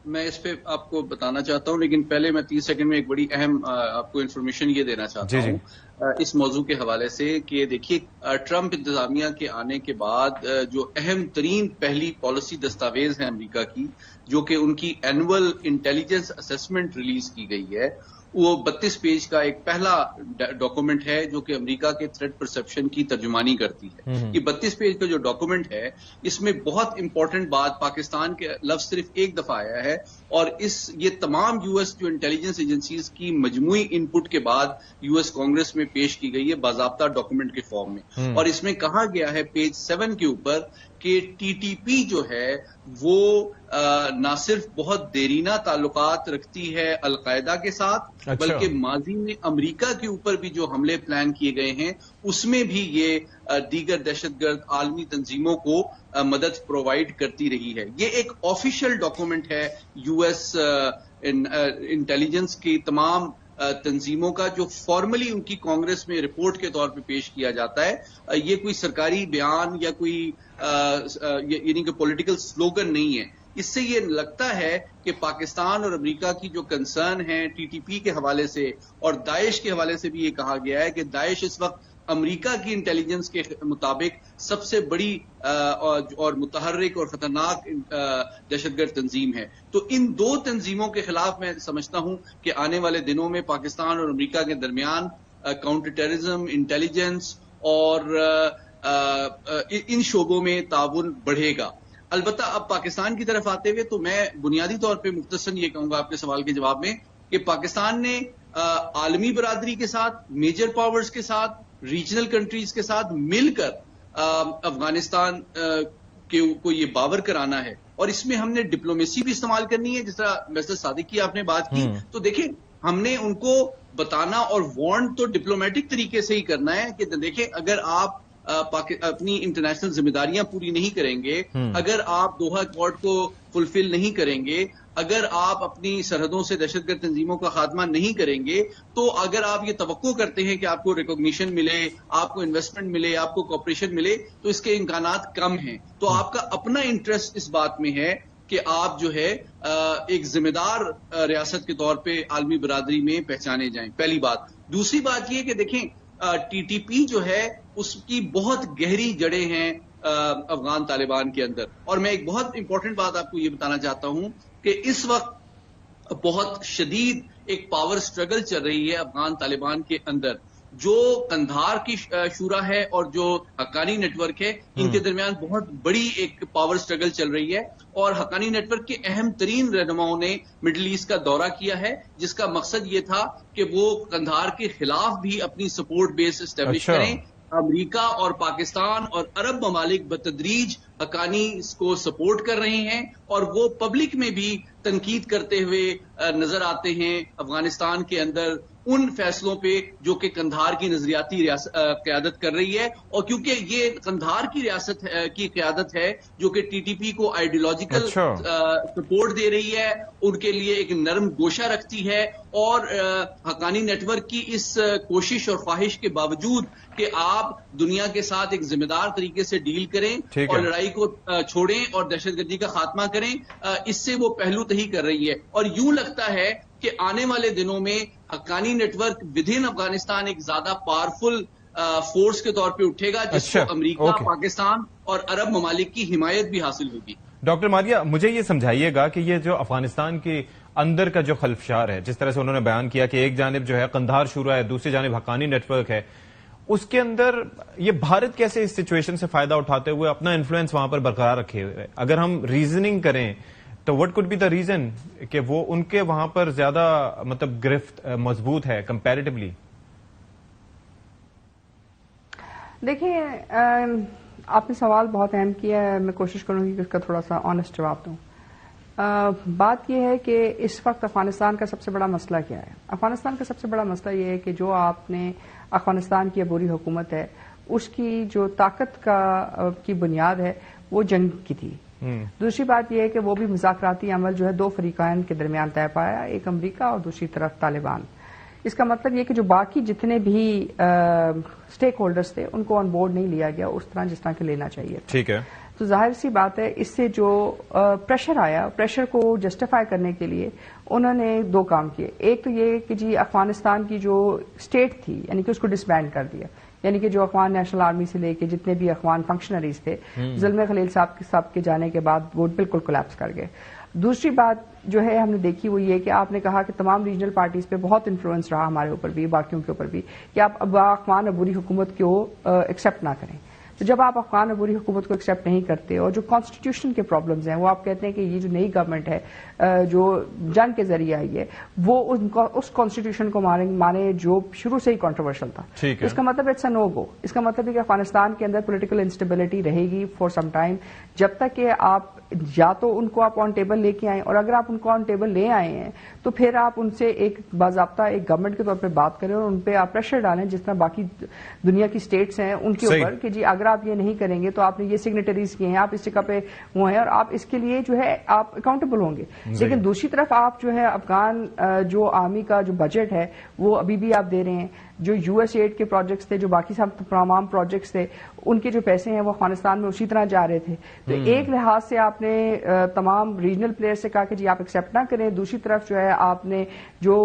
میں اس پہ آپ کو بتانا چاہتا ہوں، لیکن پہلے میں 30 سیکنڈ میں ایک بڑی اہم آپ کو انفارمیشن یہ دینا چاہتا ہوں اس موضوع کے حوالے سے کہ دیکھیے ٹرمپ انتظامیہ کے آنے کے بعد جو اہم ترین پہلی پالیسی دستاویز ہے امریکہ کی، جو کہ ان کی اینول انٹیلیجنس اسسمنٹ ریلیز کی گئی ہے، وہ 32 پیج کا ایک پہلا ڈاکومنٹ ہے جو کہ امریکہ کے تھریٹ پرسپشن کی ترجمانی کرتی ہے. یہ 32 پیج کا جو ڈاکومنٹ ہے اس میں بہت امپورٹنٹ بات پاکستان کے لفظ صرف ایک دفعہ آیا ہے، اور یہ تمام یو ایس جو انٹیلیجنس ایجنسیز کی مجموعی ان پٹ کے بعد یو ایس کانگریس میں پیش کی گئی ہے باضابطہ ڈاکومنٹ کے فارم میں. اور اس میں کہا گیا ہے پیج 7 کے اوپر کہ ٹی ٹی پی جو ہے وہ نہ صرف بہت دیرینہ تعلقات رکھتی ہے القاعدہ کے ساتھ، بلکہ ماضی میں امریکہ کے اوپر بھی جو حملے پلان کیے گئے ہیں اس میں بھی یہ دیگر دہشت گرد عالمی تنظیموں کو مدد پرووائڈ کرتی رہی ہے. یہ ایک آفیشیل ڈاکومنٹ ہے یو ایس انٹیلیجنس کی تمام تنظیموں کا، جو فارملی ان کی کانگریس میں رپورٹ کے طور پہ پیش کیا جاتا ہے. یہ کوئی سرکاری بیان یا کوئی یعنی کہ پولیٹیکل سلوگن نہیں ہے. اس سے یہ لگتا ہے کہ پاکستان اور امریکہ کی جو کنسرن ہیں ٹی ٹی پی کے حوالے سے اور داعش کے حوالے سے بھی یہ کہا گیا ہے کہ داعش اس وقت امریکہ کی انٹیلیجنس کے مطابق سب سے بڑی اور متحرک اور خطرناک دہشت گرد تنظیم ہے. تو ان دو تنظیموں کے خلاف میں سمجھتا ہوں کہ آنے والے دنوں میں پاکستان اور امریکہ کے درمیان کاؤنٹر ٹیررزم، انٹیلیجنس اور ان شعبوں میں تعاون بڑھے گا. البتہ اب پاکستان کی طرف آتے ہوئے تو میں بنیادی طور پہ مختصراً یہ کہوں گا آپ کے سوال کے جواب میں کہ پاکستان نے عالمی برادری کے ساتھ، میجر پاورز کے ساتھ، ریجنل کنٹریز کے ساتھ مل کر افغانستان کو یہ باور کرانا ہے، اور اس میں ہم نے ڈپلومیسی بھی استعمال کرنی ہے. جس طرح مسٹر صادق کی آپ نے بات کی، تو دیکھیں ہم نے ان کو بتانا اور وارن تو ڈپلومیٹک طریقے سے ہی کرنا ہے کہ دیکھیں اگر آپ اپنی انٹرنیشنل ذمہ داریاں پوری نہیں کریں گے، اگر آپ دوحہ ایکارڈ کو فلفل نہیں کریں گے، اگر آپ اپنی سرحدوں سے دہشت گرد تنظیموں کا خاتمہ نہیں کریں گے، تو اگر آپ یہ توقع کرتے ہیں کہ آپ کو ریکگنیشن ملے، آپ کو انویسٹمنٹ ملے، آپ کو کوآپریشن ملے، تو اس کے امکانات کم ہیں. تو آپ کا اپنا انٹرسٹ اس بات میں ہے کہ آپ جو ہے ایک ذمہ دار ریاست کے طور پہ عالمی برادری میں پہچانے جائیں. پہلی بات. دوسری بات یہ کہ دیکھیں ٹی ٹی پی جو ہے اس کی بہت گہری جڑیں ہیں افغان طالبان کے اندر. اور میں ایک بہت امپورٹنٹ بات آپ کو یہ بتانا چاہتا ہوں کہ اس وقت بہت شدید ایک پاور سٹرگل چل رہی ہے افغان طالبان کے اندر. جو قندھار کی شورا ہے اور جو حقانی نیٹ ورک ہے ان کے درمیان بہت بڑی ایک پاور سٹرگل چل رہی ہے, اور حقانی نیٹ ورک کے اہم ترین رہنماؤں نے مڈل ایسٹ کا دورہ کیا ہے, جس کا مقصد یہ تھا کہ وہ قندھار کے خلاف بھی اپنی سپورٹ بیس اسٹیبلش کریں. امریکہ اور پاکستان اور عرب ممالک بتدریج حقانی کو سپورٹ کر رہے ہیں, اور وہ پبلک میں بھی تنقید کرتے ہوئے نظر آتے ہیں افغانستان کے اندر ان فیصلوں پہ جو کہ قندھار کی نظریاتی قیادت کر رہی ہے. اور کیونکہ یہ قندھار کی ریاست کی قیادت ہے جو کہ ٹی ٹی پی کو آئیڈیولوجیکل سپورٹ دے رہی ہے, ان کے لیے ایک نرم گوشہ رکھتی ہے, اور حقانی نیٹ ورک کی اس کوشش اور خواہش کے باوجود کہ آپ دنیا کے ساتھ ایک ذمہ دار طریقے سے ڈیل کریں اور لڑائی کو چھوڑیں اور دہشت گردی کا خاتمہ کریں, اس سے وہ پہلو تہی کر رہی ہے. اور یوں لگتا ہے کہ آنے والے دنوں میں Haqqani network within Afghanistan ایک زیادہ پاورفل فورس کے طور پہ اٹھے گا, جس کو امریکہ, پاکستان اور عرب ممالک کی حمایت بھی حاصل ہوگی. ڈاکٹر ماریہ, مجھے یہ سمجھائیے گا کہ یہ جو افغانستان کے اندر کا جو خلفشار ہے, جس طرح سے انہوں نے بیان کیا کہ ایک جانب جو ہے قندھار شورا ہے, دوسری جانب حقانی نیٹ ورک ہے, اس کے اندر یہ بھارت کیسے اس سچویشن سے فائدہ اٹھاتے ہوئے اپنا انفلوئنس وہاں پر برقرار رکھے ہوئے ہے؟ اگر ہم ریزننگ کریں تو what could be the reason کہ وہ ان کے وہاں پر زیادہ مطلب گرفت مضبوط ہے کمپیریٹیولی؟ دیکھیں, آپ نے سوال بہت اہم کیا ہے, میں کوشش کروں گی کہ اس کا تھوڑا سا آنےسٹ جواب دوں. بات یہ ہے کہ اس وقت افغانستان کا سب سے بڑا مسئلہ کیا ہے؟ افغانستان کا سب سے بڑا مسئلہ یہ ہے کہ جو آپ نے افغانستان کی عبوری حکومت ہے, اس کی جو طاقت کی بنیاد ہے وہ جنگ کی تھی. دوسری بات یہ ہے کہ وہ بھی مذاکراتی عمل جو ہے دو فریقین کے درمیان طے پایا, ایک امریکہ اور دوسری طرف طالبان. اس کا مطلب یہ کہ جو باقی جتنے بھی اسٹیک ہولڈرز تھے ان کو آن بورڈ نہیں لیا گیا اس طرح جس طرح کے لینا چاہیے. ٹھیک ہے, تو ظاہر سی بات ہے اس سے جو پریشر آیا, پریشر کو جسٹیفائی کرنے کے لیے انہوں نے دو کام کیے. ایک تو یہ کہ جی افغانستان کی جو اسٹیٹ تھی یعنی کہ اس کو ڈسبینڈ کر دیا, یعنی کہ جو افغان نیشنل آرمی سے لے کے جتنے بھی افغان فنکشنریز تھے زلمے خلیل صاحب کے جانے کے بعد وہ بالکل کولیپس کر گئے. دوسری بات جو ہے ہم نے دیکھی وہ یہ کہ آپ نے کہا کہ تمام ریجنل پارٹیز پہ بہت انفلوئنس رہا ہمارے اوپر بھی, باقیوں کے اوپر بھی, کہ آپ افغان عبوری حکومت کو ایکسیپٹ نہ کریں. تو جب آپ افغان عبوری حکومت کو ایکسیپٹ نہیں کرتے اور جو کانسٹیٹیوشن کے پرابلمز ہیں وہ آپ کہتے ہیں کہ یہ جو نئی گورنمنٹ ہے جو جنگ کے ذریعے آئی ہے وہ اس کانسٹیٹیوشن کو مانے جو شروع سے ہی کنٹروورشل تھا. اس کا مطلب اٹس اے نو گو. اس کا مطلب ہے کہ افغانستان کے اندر پولیٹیکل انسٹیبلٹی رہے گی فار سم ٹائم, جب تک کہ آپ یا تو ان کو آپ آن ٹیبل لے کے آئیں, اور اگر آپ ان کو آن ٹیبل لے آئے ہیں تو پھر آپ ان سے ایک باضابطہ ایک گورنمنٹ کے طور پہ بات کریں اور ان پہ آپ پریشر ڈالیں جس طرح باقی دنیا کی اسٹیٹس ہیں ان کے اوپر کہ جی اگر آپ یہ نہیں کریں گے تو آپ نے یہ سگنیٹریز کیے ہیں, آپ اس جگہ پہ وہ ہیں اور آپ اس کے لیے جو ہے آپ اکاؤنٹیبل ہوں گے. لیکن دوسری طرف آپ جو ہے افغان جو آرمی کا جو بجٹ ہے وہ ابھی بھی آپ دے رہے ہیں, جو یو ایس ایڈ کے پروجیکٹس تھے, جو باقی سب تمام پروجیکٹس تھے, ان کے جو پیسے ہیں وہ افغانستان میں اسی طرح جا رہے تھے. تو ایک لحاظ سے آپ نے تمام ریجنل پلیئر سے کہا کہ جی آپ ایکسیپٹ نہ کریں, دوسری طرف جو ہے آپ نے جو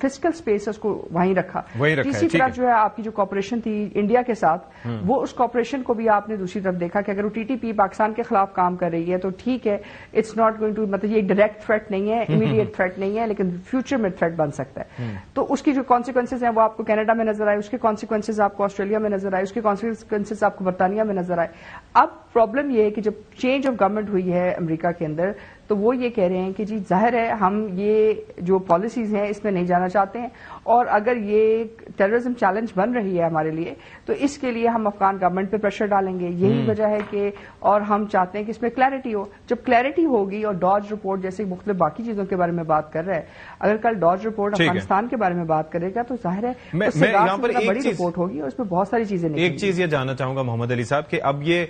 فزیکل اسپیس کو وہیں رکھا. تیسری طرف جو ہے آپ کی جو کوپریشن تھی انڈیا کے ساتھ وہ اس کوپریشن کو بھی آپ نے دوسری طرف دیکھا کہ اگر وہ ٹی ٹی پی پاکستان کے خلاف کام کر رہی ہے تو ٹھیک ہے, اٹس ناٹ گوئنگ ٹو, مطلب یہ ڈائریکٹ تھریٹ نہیں ہے, امیڈیٹ تھریٹ نہیں ہے, لیکن فیوچر میں تھریٹ بن سکتا ہے. تو اس کی جو کانسیکوینسز ہیں وہ آپ کو کینیڈا میں نظر آئے, اس کے کانسیکوینسز آپ کو آسٹریلیا میں نظر آئے, اس کے کانسیکوینسز آپ کو برطانیہ میں نظر آئے. اب پرابلم یہ ہے کہ جب چینج آف گورنمنٹ ہوئی ہے امریکہ کے اندر تو وہ یہ کہہ رہے ہیں کہ جی ظاہر ہے ہم یہ جو پالیسیز ہیں اس میں نہیں جانا چاہتے ہیں, اور اگر یہ ٹیررزم چیلنج بن رہی ہے ہمارے لیے تو اس کے لیے ہم افغان گورنمنٹ پہ پریشر ڈالیں گے. یہی وجہ ہے کہ اور ہم چاہتے ہیں کہ اس میں کلیئرٹی ہو. جب کلیئرٹی ہوگی اور ڈاج رپورٹ جیسے مختلف باقی چیزوں کے بارے میں بات کر رہا ہے, اگر کل ڈاج رپورٹ افغانستان کے بارے میں بات کرے گا تو ظاہر ہے اس سے بڑی رپورٹ ہوگی اور اس میں بہت ساری چیزیں. ایک چیز یہ جاننا چاہوں گا محمد علی صاحب کہ اب یہ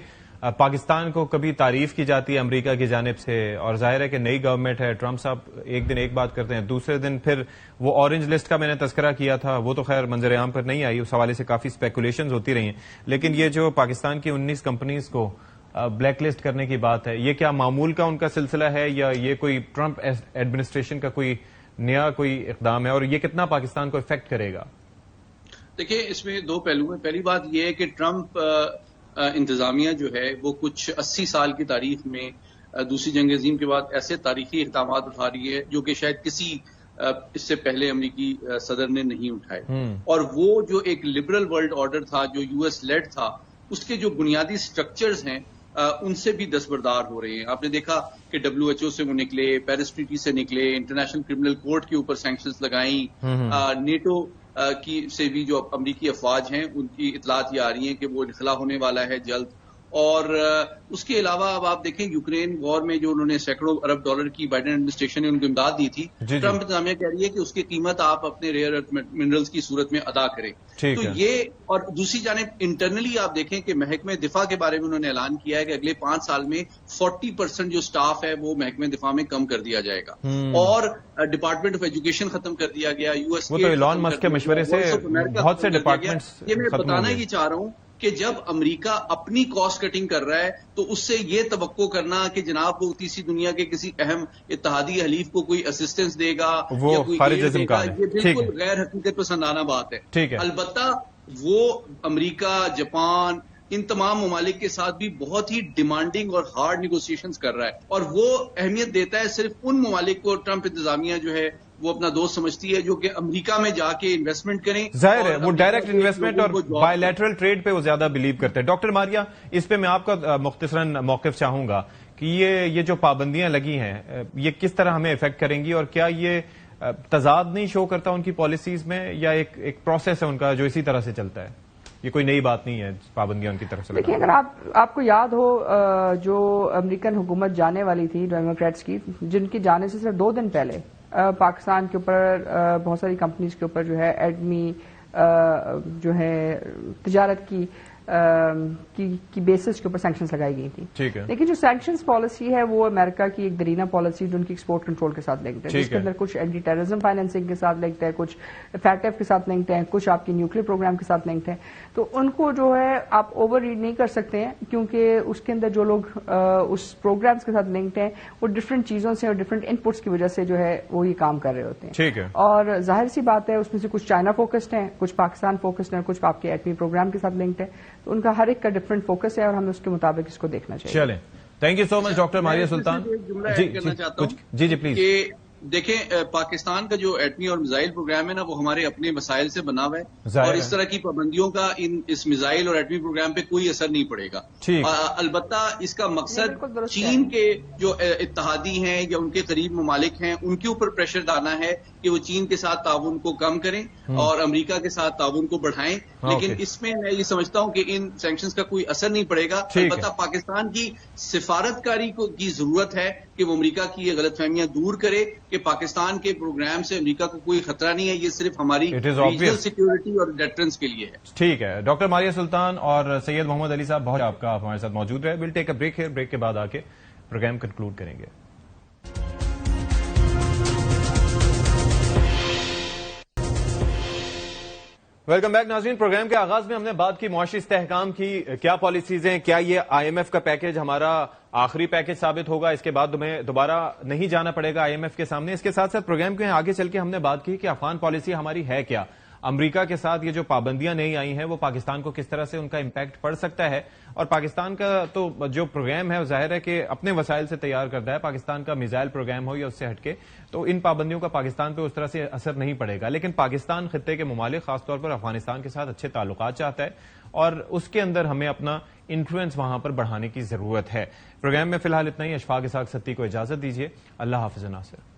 پاکستان کو کبھی تعریف کی جاتی ہے امریکہ کی جانب سے, اور ظاہر ہے کہ نئی گورنمنٹ ہے, ٹرمپ صاحب ایک دن ایک بات کرتے ہیں, دوسرے دن پھر وہ اورنج لسٹ کا میں نے تذکرہ کیا تھا, وہ تو خیر منظر عام پر نہیں آئی, اس حوالے سے کافی اسپیکولیشنز ہوتی رہی ہیں. لیکن یہ جو پاکستان کی 19 کمپنیز کو بلیک لسٹ کرنے کی بات ہے, یہ کیا معمول کا ان کا سلسلہ ہے یا یہ کوئی ٹرمپ ایڈمنسٹریشن کا کوئی نیا کوئی اقدام ہے, اور یہ کتنا پاکستان کو افیکٹ کرے گا؟ دیکھیں اس میں دو پہلو ہیں. پہلی بات یہ ہے کہ ٹرمپ انتظامیہ جو ہے وہ کچھ 80 سال کی تاریخ میں دوسری جنگ عظیم کے بعد ایسے تاریخی اقدامات اٹھا رہی ہے جو کہ شاید کسی اس سے پہلے امریکی صدر نے نہیں اٹھائے، اور وہ جو ایک لبرل ورلڈ آرڈر تھا جو یو ایس لیڈ تھا، اس کے جو بنیادی سٹرکچرز ہیں ان سے بھی دستبردار ہو رہے ہیں. آپ نے دیکھا کہ WHO سے وہ نکلے، پیرس ٹریٹی سے نکلے، انٹرنیشنل کرمنل کورٹ کے اوپر سینکشنز لگائیں، نیٹو کی سے بھی جو امریکی افواج ہیں ان کی اطلاعات یہ آ رہی ہیں کہ وہ انخلا ہونے والا ہے جلد. اور اس کے علاوہ اب آپ دیکھیں یوکرین وار میں جو انہوں نے سینکڑوں ارب ڈالر کی بائیڈن ایڈمنسٹریشن نے ان کو امداد دی تھی، ٹرمپ انتظامیہ کہہ رہی ہے کہ اس کی قیمت آپ اپنے ریئر ارتھ منرلز کی صورت میں ادا کریں. تو یہ، اور دوسری جانب انٹرنلی آپ دیکھیں کہ محکمہ دفاع کے بارے میں انہوں نے اعلان کیا ہے کہ اگلے 5 سال میں 40% جو سٹاف ہے وہ محکمہ دفاع میں کم کر دیا جائے گا، اور ڈپارٹمنٹ آف ایجوکیشن ختم کر دیا گیا، یو ایس کے ایلان مسک کے مشورے سے بہت سے ڈپارٹمنٹس. یہ میں بتانا یہ چاہ رہا ہوں کہ جب امریکہ اپنی کاسٹ کٹنگ کر رہا ہے تو اس سے یہ توقع کرنا کہ جناب وہ تیسری دنیا کے کسی اہم اتحادی حلیف کو کوئی اسسٹنس دے گا یا کوئی ایڈ دے گا، یہ بالکل غیر حقیقت پسندانہ بات ہے. البتہ وہ امریکہ، جاپان، ان تمام ممالک کے ساتھ بھی بہت ہی ڈیمانڈنگ اور ہارڈ نیگوسیشنز کر رہا ہے، اور وہ اہمیت دیتا ہے صرف ان ممالک کو ٹرمپ انتظامیہ جو ہے وہ اپنا دوست سمجھتی ہے جو کہ امریکہ میں جا کے انویسٹمنٹ کریں. ظاہر ہے وہ ڈائریکٹ انویسٹمنٹ اور بائی لیٹرل ٹریڈ پہ وہ زیادہ بلیو کرتے ہیں. ڈاکٹر ماریا، اس پہ میں آپ کا مختصراً موقف چاہوں گا کہ یہ جو پابندیاں لگی ہیں یہ کس طرح ہمیں افیکٹ کریں گی، اور کیا یہ تضاد نہیں شو کرتا ان کی پالیسیز میں، یا ایک پروسیس ہے ان کا جو اسی طرح سے چلتا ہے؟ یہ کوئی نئی بات نہیں ہے پابندیاں ان کی طرف سے. دیکھیں، اگر آپ کو یاد ہو جو امریکن حکومت جانے والی تھی ڈیموکریٹس کی، جن کی جانے سے صرف 2 دن پہلے پاکستان کے اوپر بہت ساری کمپنیز کے اوپر جو ہے ایڈمی جو ہے تجارت کی بیسس کے اوپر سینکشنز لگائی گئی تھی. لیکن جو سینکشنز پالیسی ہے وہ امریکہ کی ایک درینہ پالیسی جو ان کی ایکسپورٹ کنٹرول کے ساتھ لنکڈ ہے، جس کے اندر کچھ اینٹی ٹیررزم فائنینسنگ کے ساتھ لنکڈ ہے، کچھ فیٹف کے ساتھ لنکڈ ہے، کچھ آپ کی نیوکلیر پروگرام کے ساتھ لنکڈ ہے. تو ان کو جو ہے آپ اوور ریڈ نہیں کر سکتے ہیں، کیونکہ اس کے اندر جو لوگ اس پروگرامز کے ساتھ لنکڈ ہیں وہ ڈفرینٹ چیزوں سے اور ڈفرینٹ ان پٹس کی وجہ سے جو ہے وہ یہ کام کر رہے ہوتے ہیں. اور ظاہر سی بات ہے اس میں سے کچھ چائنا فوکسڈ ہیں، کچھ پاکستان فوکسڈ ہیں، کچھ آپ کے ایٹمی پروگرام کے ساتھ لنکڈ ہے. تو ان کا ہر ایک کا ڈفرینٹ فوکس ہے اور ہمیں اس کے مطابق اس کو دیکھنا چاہیے. چلیں، thank you so much doctor Maria Sultan. جی پلیز. دیکھیں، پاکستان کا جو ایٹمی اور میزائل پروگرام ہے نا وہ ہمارے اپنے مسائل سے بنا ہوا ہے، اور اس طرح کی پابندیوں کا اس میزائل اور ایٹمی پروگرام پہ کوئی اثر نہیں پڑے گا. البتہ اس کا مقصد چین کے جو اتحادی ہیں یا ان کے قریب ممالک ہیں ان کے اوپر پریشر ڈالنا ہے کہ وہ چین کے ساتھ تعاون کو کم کریں اور امریکہ کے ساتھ تعاون کو بڑھائیں. لیکن اس میں میں یہ سمجھتا ہوں کہ ان سینکشنز کا کوئی اثر نہیں پڑے گا. البتہ پاکستان کی سفارتکاری کی ضرورت ہے کہ وہ امریکہ کی یہ غلط فہمیاں دور کرے کہ پاکستان کے پروگرام سے امریکہ کو کوئی خطرہ نہیں ہے، یہ صرف ہماری ریجنل سیکیورٹی اور ڈیٹرنس کے لیے ہے. ٹھیک ہے، ڈاکٹر ماریا سلطان اور سید محمد علی صاحب بہت آپ کا ہمارے ساتھ موجود رہے. ول ٹیک اے بریک ہے، بریک کے بعد آ کے پروگرام کنکلوڈ کریں گے. ویلکم بیک ناظرین. پروگرام کے آغاز میں ہم نے بات کی معاشی استحکام کی، کیا پالیسیز ہیں، کیا یہ IMF کا پیکج ہمارا آخری پیکج ثابت ہوگا، اس کے بعد ہمیں دوبارہ نہیں جانا پڑے گا IMF کے سامنے. اس کے ساتھ ساتھ پروگرام کے آگے چل کے ہم نے بات کی کہ افغان پالیسی ہماری ہے کیا، امریکہ کے ساتھ یہ جو پابندیاں نہیں آئی ہیں وہ پاکستان کو کس طرح سے ان کا امپیکٹ پڑ سکتا ہے. اور پاکستان کا تو جو پروگرام ہے وہ ظاہر ہے کہ اپنے وسائل سے تیار کرتا ہے، پاکستان کا میزائل پروگرام ہو یا اس سے ہٹ کے، تو ان پابندیوں کا پاکستان پہ اس طرح سے اثر نہیں پڑے گا. لیکن پاکستان خطے کے ممالک خاص طور پر افغانستان کے ساتھ اچھے تعلقات چاہتا ہے اور اس کے اندر ہمیں اپنا انفلوئنس وہاں پر بڑھانے کی ضرورت ہے. پروگرام میں فی الحال اتنا ہی. اشفاق اسحاق ستی کو اجازت دیجیے. اللہ حافظ ناصر.